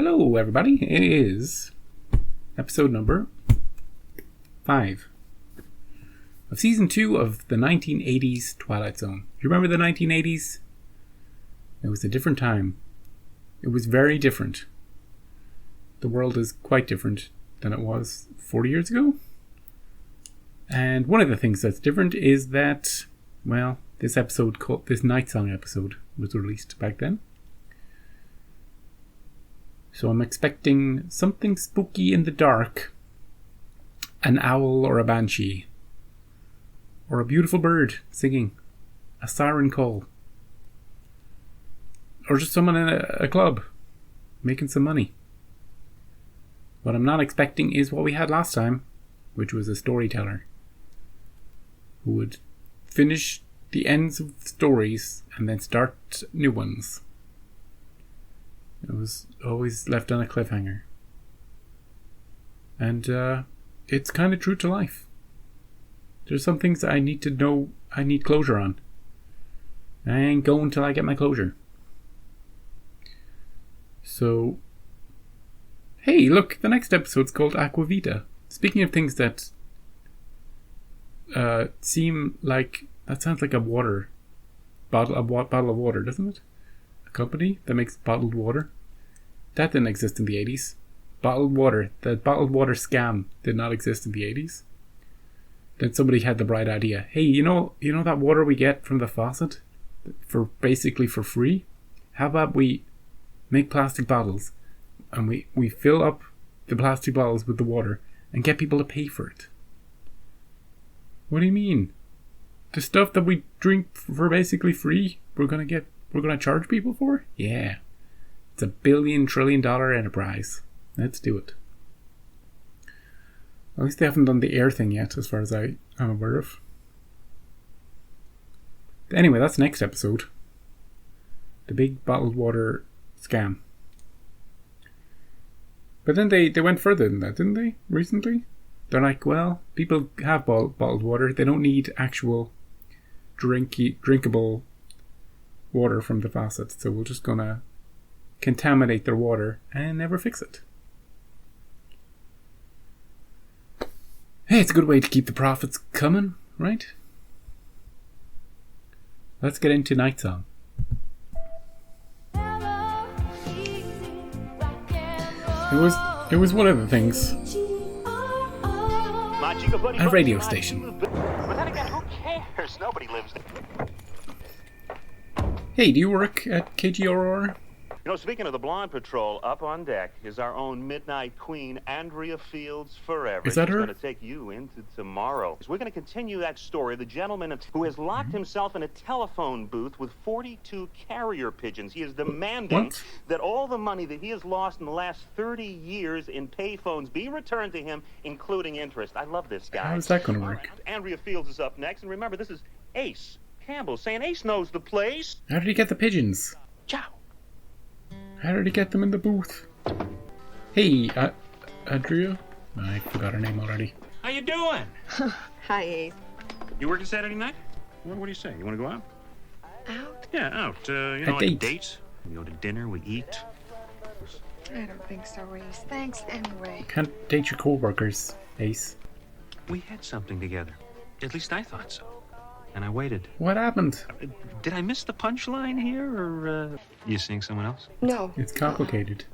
Hello, everybody. It is episode number 5 of season 2 of the 1980s Twilight Zone. Do you remember the 1980s? It was a different time. It was very different. The world is quite different than it was 40 years ago. And one of the things that's different is that, well, this Nightsong episode was released back then. So I'm expecting something spooky in the dark. An owl or a banshee. Or a beautiful bird singing. A siren call. Or just someone in a club making some money. What I'm not expecting is what we had last time, which was a storyteller who would finish the ends of stories and then start new ones. It was always left on a cliffhanger. And it's kind of true to life. There's some things that I need to know I need closure on. I ain't going till I get my closure. So, hey, look, the next episode's called Aquavita. Speaking of things that seem like, that sounds like a bottle of water, doesn't it? A company that makes bottled water. That didn't exist in the 80s. Bottled water. The bottled water scam did not exist in the 80s. Then somebody had the bright idea. Hey, you know that water we get from the faucet? Basically for free? How about we make plastic bottles and we fill up the plastic bottles with the water and get people to pay for it? What do you mean? The stuff that we drink for basically free, we're gonna charge people for? Yeah. It's $1 billion trillion enterprise. Let's do it. At least they haven't done the air thing yet, as far as I'm aware of. Anyway, that's next episode. The big bottled water scam. But then they went further than that, didn't they? Recently? They're like, well, people have bottled water. They don't need actual drinkable water from the faucet. So we're just gonna contaminate their water and never fix it. Hey, it's a good way to keep the profits coming, right? Let's get into Nightsong. It was one of the things. A radio station. But then again, who cares? Nobody lives there. Hey, do you work at KGRR? You know, speaking of the Blonde Patrol, up on deck is our own Midnight Queen, Andrea Fields Forever. Is that her? She's going to take you into tomorrow. We're going to continue that story. The gentleman who has locked himself in a telephone booth with 42 carrier pigeons. He is demanding that all the money that he has lost in the last 30 years in payphones be returned to him, including interest. I love this guy. How is that going to work? Andrea Fields is up next. And remember, this is Ace Campbell saying Ace knows the place. How did he get the pigeons? Ciao. How did he get them in the booth? Hey, Andrea? I forgot her name already. How you doing? Hi, Ace. You working Saturday night? What do you say? You want to go out? Out? Yeah, out. A Like a date. date. We go to dinner, we eat. I don't think so, Ace. Thanks anyway. Can't date your co-workers, Ace. We had something together. At least I thought so. And I waited. What happened? Did I miss the punchline here, or you seeing someone else? No. It's complicated.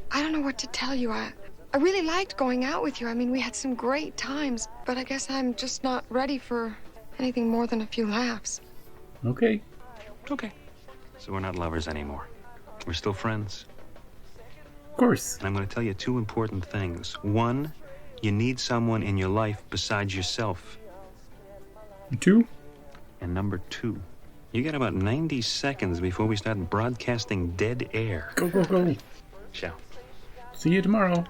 I don't know what to tell you. I really liked going out with you. I mean, we had some great times, but I guess I'm just not ready for anything more than a few laughs. Okay. Okay. So we're not lovers anymore. We're still friends. Of course. And I'm going to tell you 2 important things. 1, you need someone in your life besides yourself. 2? And number 2, you got about 90 seconds before we start broadcasting dead air. Go, go, go. Ciao. See you tomorrow.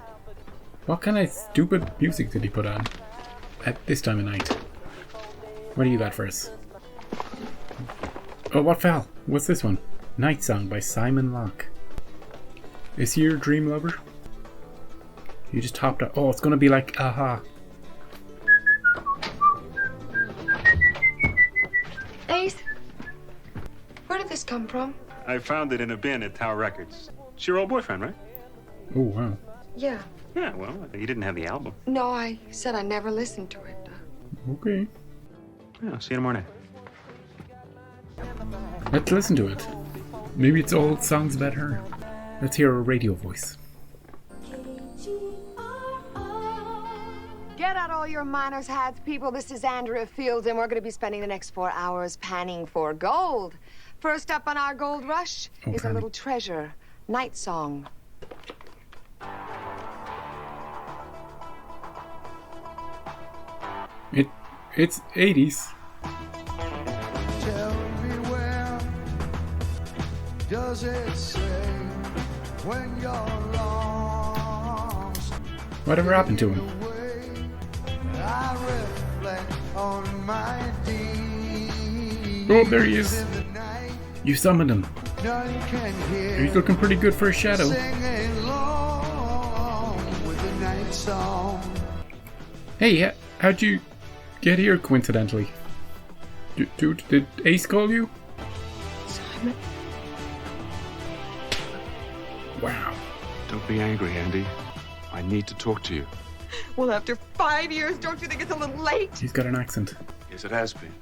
What kind of stupid music did he put on at this time of night? What do you got for us? Oh, what fell? What's this one? Nightsong by Simon Locke. Is he your dream lover? You just topped up. Oh, it's gonna be like Aha. Ace, where did this come from? I found it in a bin at Tower Records. It's your old boyfriend, right? Oh, wow. Yeah. Yeah, well, you didn't have the album. No, I said I never listened to it. Okay. Yeah, see you tomorrow night. Let's listen to it. Maybe it's all songs about her. Let's hear her radio voice. Get out all your miner's hats, people. This is Andrea Fields, and we're going to be spending the next 4 hours panning for gold. First up on our gold rush is a little treasure, Nightsong. It's 80s. Tell me where does it say when you're lost? Whatever happened to him? I reflect on my deeds. Oh, there he is. You summoned him. None can hear. He's looking pretty good for a shadow. Sing along with the night song. Hey, how'd you get here coincidentally? Did Ace call you? Simon. Wow. Don't be angry, Andy. I need to talk to you. Well, after 5 years, don't you think it's a little late? He's got an accent. Yes, it has been.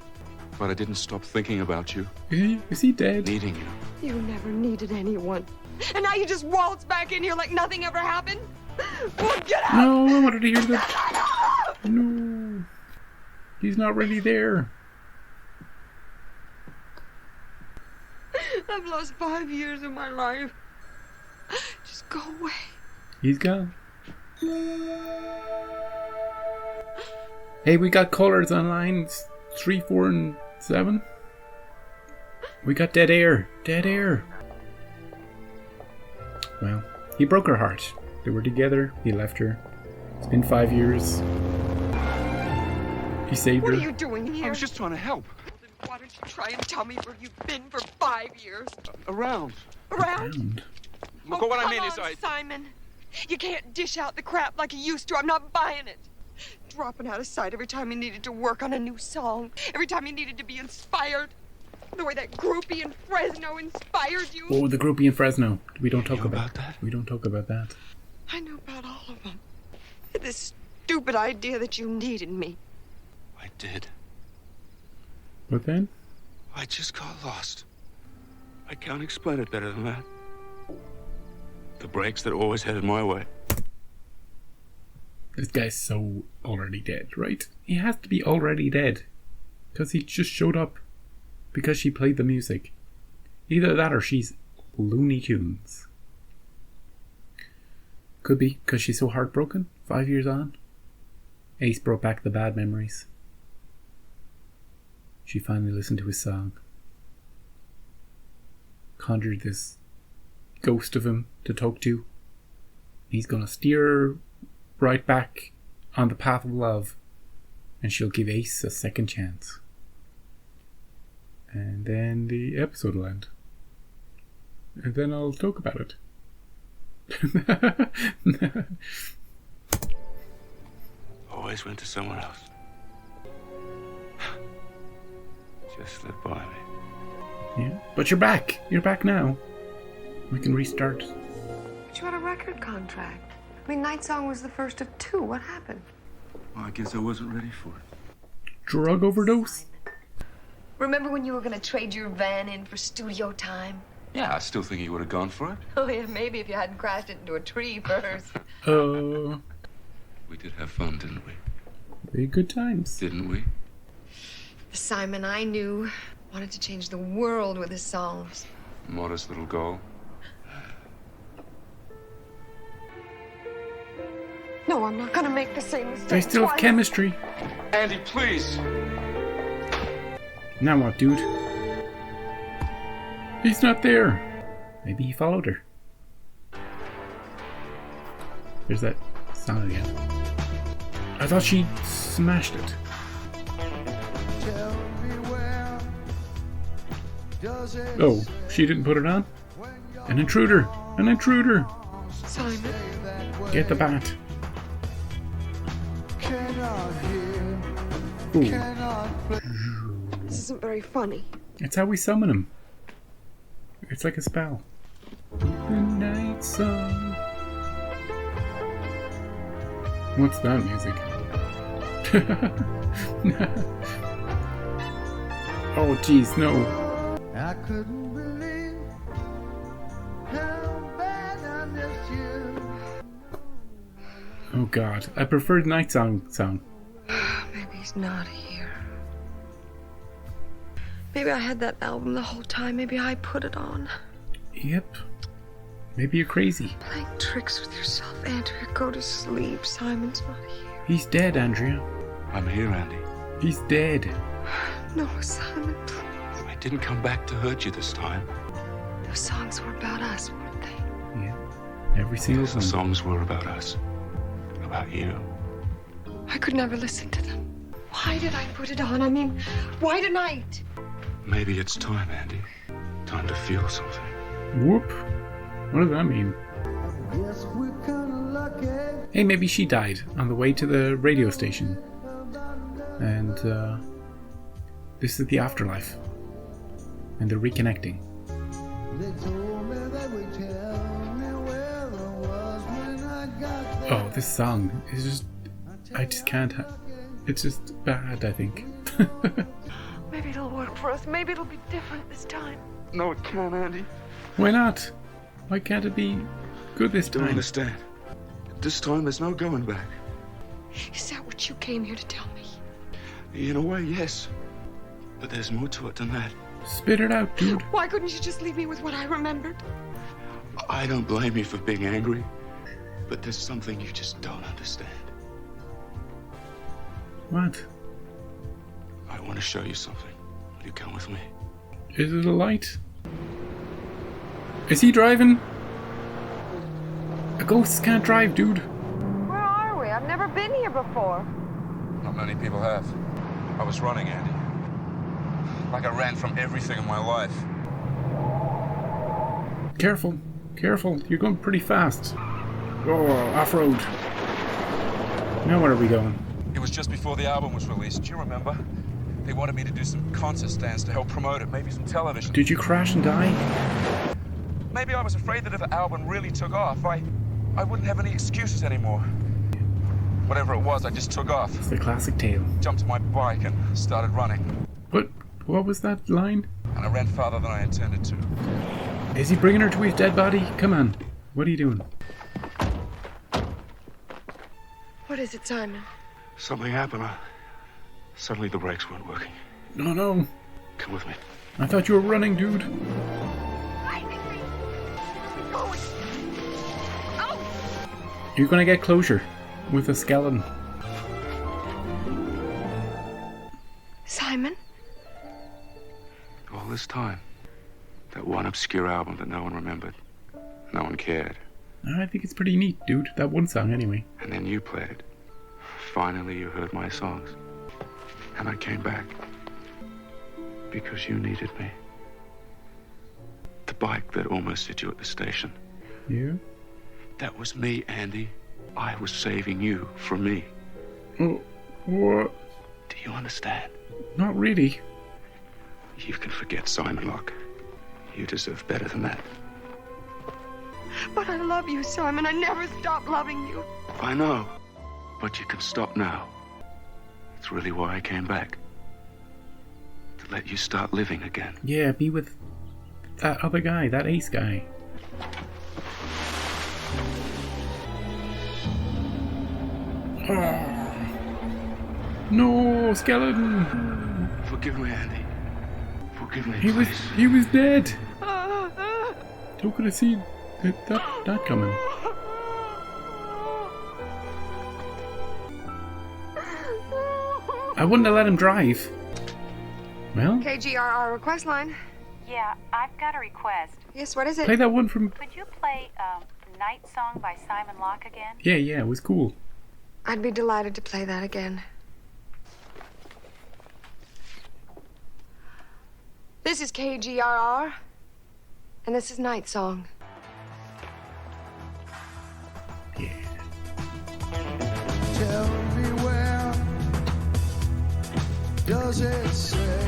But I didn't stop thinking about you, Is he dead? needing you. You never needed anyone. And now you just waltz back in here like nothing ever happened? Well, get out! No, I wanted to hear that. No. He's not really there. I've lost 5 years of my life. Just go away. He's gone. Hey, we got callers on lines 3, 4, and 7. We got dead air. Dead air. Well, he broke her heart. They were together. He left her. It's been 5 years. He saved What her. are you doing I here? was just trying to help. Then why don't you try and tell me where you've been for 5 years? Around. Around? Around. Look, what I come mean on, is Simon. You can't dish out the crap like you used to. I'm not buying it. Dropping out of sight every time you needed to work on a new song. Every time you needed to be inspired. The way that groupie in Fresno inspired you. Oh, the groupie in Fresno. We don't talk You know about about that? We don't talk about that. I knew about all of them. This stupid idea that you needed me. I did. But then? I just got lost. I can't explain it better than that. The breaks that always headed my way. This guy's so already dead, right? He has to be already dead. Because he just showed up. Because she played the music. Either that or she's Looney Tunes. Could be because she's so heartbroken. 5 years on. Ace brought back the bad memories. She finally listened to his song. Conjured this ghost of him to talk to. He's gonna steer her right back on the path of love. And she'll give Ace a second chance. And then the episode will end. And then I'll talk about it. Always went to someone else. Just slipped by me. Yeah. But you're back. You're back now. We can restart. But you had a record contract. I mean, Nightsong was the first of 2. What happened? Well, I guess I wasn't ready for it. Drug overdose? Remember when you were going to trade your van in for studio time? Yeah, I still think he would have gone for it. Oh, yeah, maybe if you hadn't crashed it into a tree first. We did have fun, didn't we? Very good times. Didn't we? The Simon I knew wanted to change the world with his songs. Modest little goal. No, I'm not gonna make the same mistake. They still have twice. chemistry. Andy, please! Now what, dude? He's not there. Maybe he followed her. There's that song again. I thought she smashed it. Tell me where does it Oh, she didn't put it on? An intruder! An intruder! Simon. Get the bat. cannot hear, Ooh. cannot play. This isn't very funny. It's how we summon him. It's like a spell. The night song. What's that music? Oh, jeez, no. I couldn't believe how bad I missed you. Oh, God. I prefer the Nightsong song. Maybe he's not here. Maybe I had that album the whole time. Maybe I put it on. Yep. Maybe you're crazy. Playing tricks with yourself, Andrea. Go to sleep. Simon's not here. He's dead, Andrea. I'm here, Andy. He's dead. No, Simon, please. I didn't come back to hurt you this time. Those songs were about us, weren't they? Yeah. Every single The song. songs were about us. About you. I could never listen to them. Why did I put it on? I mean, why tonight? Maybe it's time, Andy. Time to feel something. Whoop. What does that mean? Guess we're kinda lucky. Hey, maybe she died on the way to the radio station. And, this is the afterlife. And they're reconnecting. They told me they would tell me where I was when I got there. Oh, this song is just... I just can't... It's just bad, I think. Maybe it'll work for us. Maybe it'll be different this time. No, it can't, Andy. Why not? Why can't it be good this Don't time? understand. This time there's no going back. Is that what you came here to tell me? In a way, yes. But there's more to it than that. Spit it out, dude. Why couldn't you just leave me with what I remembered? I don't blame you for being angry. But there's something you just don't understand. What? I want to show you something. Will you come with me? Is it a light? Is he driving? A ghost can't drive, dude. Where are we? I've never been here before. Not many people have. I was running, Andy. Like I ran from everything in my life. Careful. Careful. You're going pretty fast. Oh, off-road. Now where are we going? It was just before the album was released. Do you remember? They wanted me to do some concert stands to help promote it, maybe some television. Did you crash and die? Maybe I was afraid that if the album really took off, I wouldn't have any excuses anymore. Whatever it was, I just took off. It's the classic tale. Jumped on my bike and started running. What was that line? And I ran farther than I intended to. Is he bringing her to his dead body? Come on. What are you doing? What is it, Simon? Something happened. Suddenly the brakes weren't working. No, no. Come with me. I thought you were running, dude. You're gonna get closure with a skeleton. Simon? All this time, that one obscure album that no one remembered. No one cared. I think it's pretty neat, dude. That one song, anyway. And then you played. Finally, you heard my songs. And I came back. Because you needed me. The bike that almost hit you at the station. Yeah? That was me, Andy. I was saving you from me. Oh, what? Do you understand? Not really. You can forget Simon Locke. You deserve better than that. But I love you, Simon. I never stopped loving you. I know. But you can stop now. It's really why I came back. To let you start living again. Yeah, be with that other guy, that ace guy. Oh. No, skeleton. Forgive me, Andy. Forgive me, He please. was dead. Who could have seen that coming? I wouldn't have let him drive. Well, KGRR request line. Yeah, I've got a request. Yes, what is it? play that one from... Could you play Nightsong by Simon Locke again? Yeah, it was cool. I'd be delighted to play that again. This is KGRR, and this is Nightsong. Yeah. Tell me where does it say?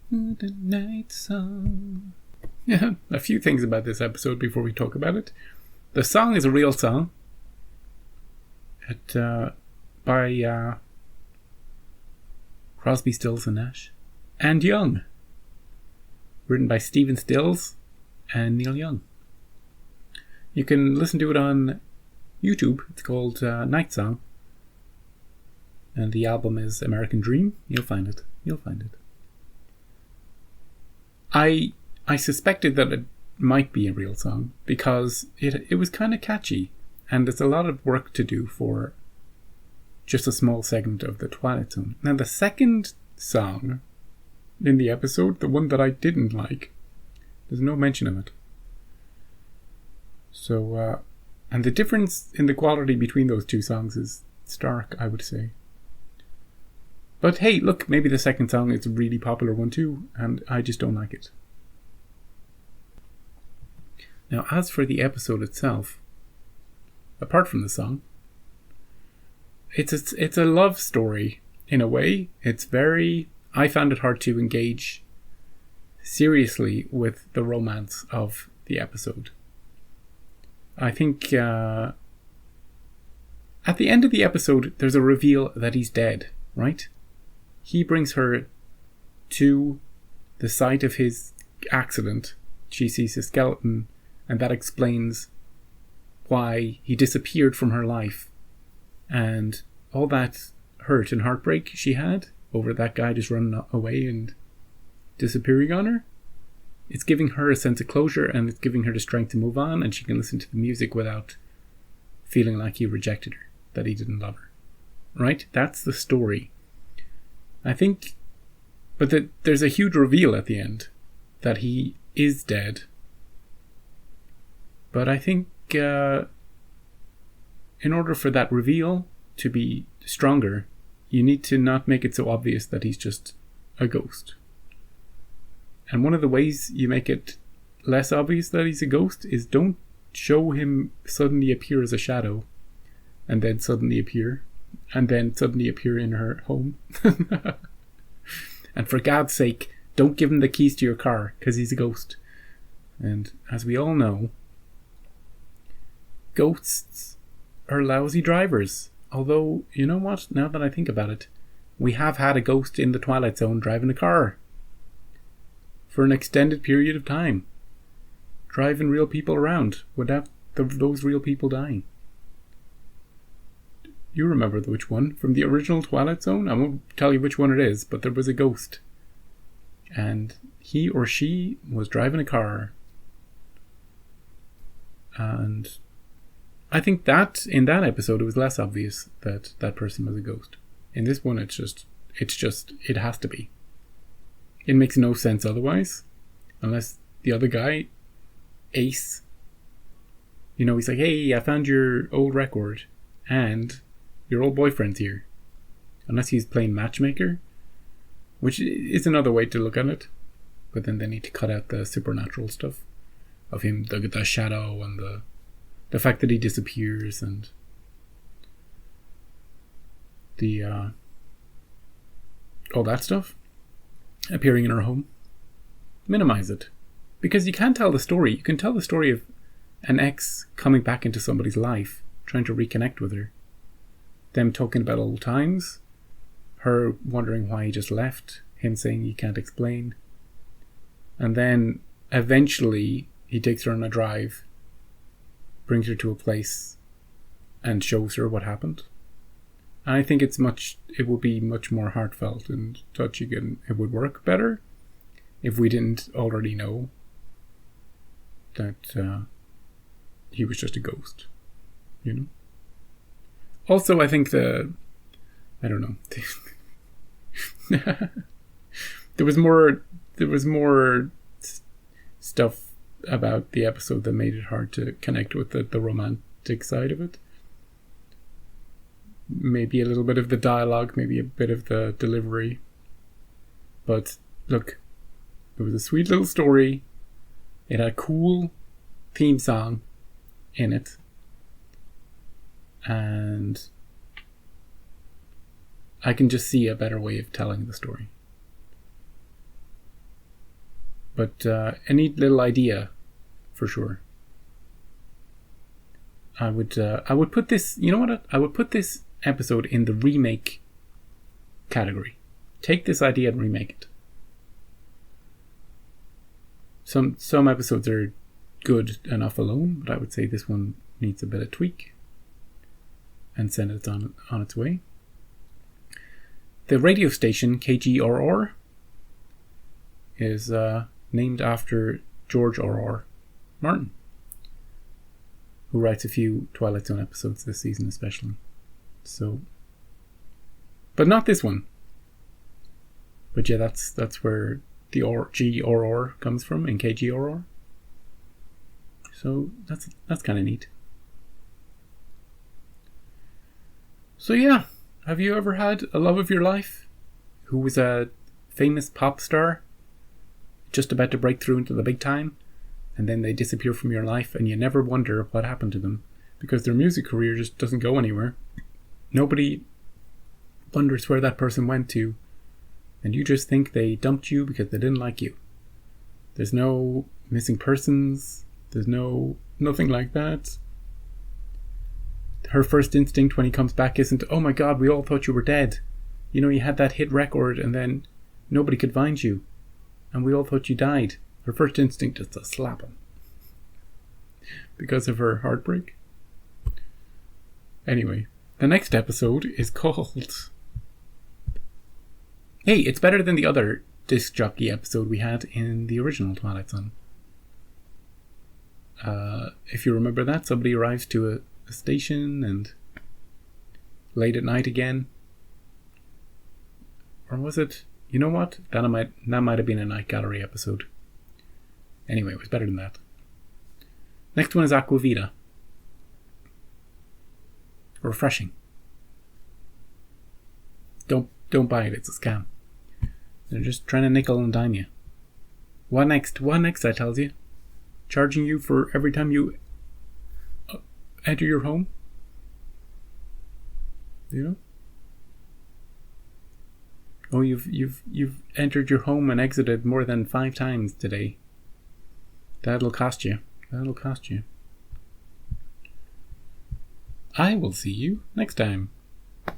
The Nightsong. Yeah, a few things about this episode before we talk about it. The song is a real song. By Crosby, Stills and Nash and Young. Written by Stephen Stills and Neil Young. You can listen to it on YouTube. It's called Nightsong. And the album is American Dream. You'll find it. I suspected that it might be a real song because it was kind of catchy, and it's a lot of work to do for just a small segment of the Twilight Zone. Now the second song in the episode, the one that I didn't like, there's no mention of it. So, and the difference in the quality between those two songs is stark, I would say. But hey, look, maybe the second song is a really popular one too, and I just don't like it. Now, as for the episode itself, apart from the song, it's a love story in a way. I found it hard to engage seriously with the romance of the episode. I think at the end of the episode, there's a reveal that he's dead, right? He brings her to the site of his accident. She sees his skeleton, and that explains why he disappeared from her life. And all that hurt and heartbreak she had over that guy just running away and disappearing on her, it's giving her a sense of closure, and it's giving her the strength to move on, and she can listen to the music without feeling like he rejected her, that he didn't love her. Right? That's the story. I think, but there's a huge reveal at the end that he is dead. But I think in order for that reveal to be stronger, you need to not make it so obvious that he's just a ghost. And one of the ways you make it less obvious that he's a ghost is don't show him suddenly appear as a shadow, and then suddenly appear in her home. And for God's sake, don't give him the keys to your car, because he's a ghost. And as we all know, ghosts are lousy drivers. Although, you know what? Now that I think about it, we have had a ghost in the Twilight Zone driving a car for an extended period of time, driving real people around without those real people dying. You remember which one from the original Twilight Zone? I won't tell you which one it is, but there was a ghost, and he or she was driving a car. And I think that in that episode it was less obvious that that person was a ghost. In this one, it has to be. It makes no sense otherwise, unless the other guy, Ace, he's like, hey, I found your old record, and your old boyfriend's here. Unless he's playing matchmaker, which is another way to look at it. But then they need to cut out the supernatural stuff of him, the shadow, and the fact that he disappears, and the all that stuff appearing in her home. Minimize it, because you can't tell the story. You can tell the story of an ex coming back into somebody's life, trying to reconnect with her, them talking about old times, her wondering why he just left, him saying he can't explain, and then eventually he takes her on a drive, brings her to a place, and shows her what happened. And I think it would be much more heartfelt and touching, and it would work better if we didn't already know that he was just a ghost, Also, I think I don't know. There was more stuff about the episode that made it hard to connect with the romantic side of it. Maybe a little bit of the dialogue, maybe a bit of the delivery. But look, it was a sweet little story. It had a cool theme song in it. And I can just see a better way of telling the story. But a neat little idea, for sure. I would put this. You know what? I would put this episode in the remake category. Take this idea and remake it. Some episodes are good enough alone, but I would say this one needs a bit of tweak and send it on its way. The radio station KGRR is named after George R.R. Martin, who writes a few Twilight Zone episodes this season especially. So, but not this one. But yeah, that's where the GRR comes from in KGRR. So that's kind of neat. So yeah, have you ever had a love of your life who was a famous pop star just about to break through into the big time, and then they disappear from your life and you never wonder what happened to them because their music career just doesn't go anywhere? Nobody wonders where that person went to, and you just think they dumped you because they didn't like you. There's no missing persons. There's nothing like that. Her first instinct when he comes back isn't, oh my god, we all thought you were dead. You know, you had that hit record and then nobody could find you. And we all thought you died. Her first instinct is to slap him. Because of her heartbreak. Anyway, the next episode is called... Hey, it's better than the other disc jockey episode we had in the original Twilight Zone. If you remember that, somebody arrives to a station and late at night again. Or was it? You know what? That might have been a Night Gallery episode. Anyway, it was better than that. Next one is Aquavita. Refreshing. Don't buy it, it's a scam. They're just trying to nickel and dime you. What next? What next, I tells you? Charging you for every time you enter your home? You know? Oh, you've entered your home and exited more than 5 times today. That'll cost you. That'll cost you. I will see you next time.